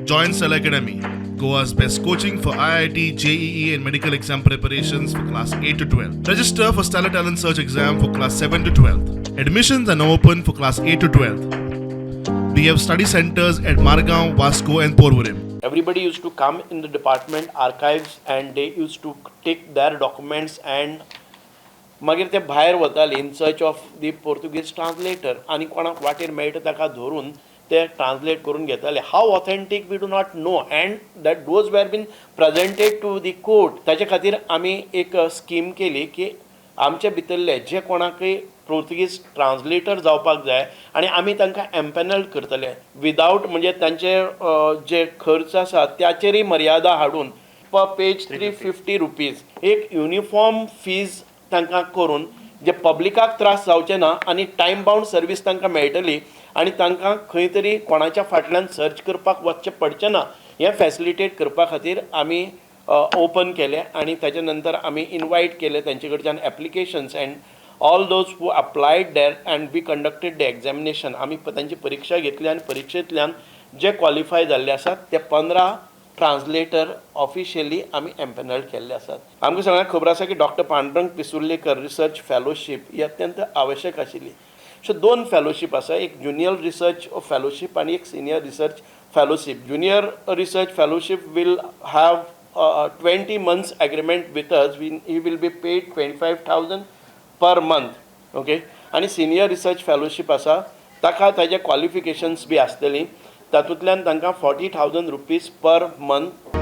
Join Cell Academy, Goa's best coaching for IIT, JEE, and medical exam preparations for class 8 to 12. Register for Stellar Talent Search exam for class 7 to 12th. Admissions are now open for class 8 to 12th. We have study centers at Margao, Vasco, and Porvorim. Everybody used to come in the department archives and they used to take their documents and मागीर ते भायर वताले in search of the Portuguese translator आनी कोणाक वाटेर मेळटा ताका धरून ते ट्रान्सलेट करून घेताले. How authentic we do not know and that those were been presented to the court. ताचे खातीर आमी एक स्कीम केली की आमचे भितरले जे कोणाकय पोर्तुगीज ट्रान्सलेटर जावपाक जाय आनी आमी तांकां एम्पॅनल्ड करतले विदावट म्हणजे तांचे जे खर्च आसा त्याचेरय मर्यादा हाडून पर पेज 350 रुपीज एक युनिफॉर्म फीज तांकां करून जे पब्लिकाक त्रास जावचे ना आनी टायम बाउंड सर्वीस तांकां मेळटली आनी तांकां खंय तरी कोणाच्या फाटल्यान सर्च करपाक वचचें पडचें ना हें फॅसिलिटेट करपा खातीर आमी ओपन केलें आनी ताचे नंतर आमी इनवायट केले तांचे कडच्यान applications and all those who applied there and we conducted the examination. आमी तांची परीक्षा घेतली आनी परीक्षेंतल्यान जे क्वॉलिफाय जाल्ले आसात ते 15 ट्रान्सलेटर ऑफिशियली आमी एम्पॅनल्ड केल्ले आसात. आमकां सगळ्यांक खबर आसा की doctor Pandurang Pissurlekar research fellowship ही अत्यंत आवश्यक आशिल्ली. सो 2 फेलोशीप आसा, एक ज्युनियर रिसर्च फेलोशीप आनी एक senior research fellowship. Junior research fellowship will have 20 months agreement with us. He will be paid 25,000 per month. Okay आनी सिनियर रिसर्च फेलोशीप आसा ताका ताजे क्वॉलिफिकेशन्स बी आसतली तातूंतल्यान तांकां 40,000 रुपीज पर मंथ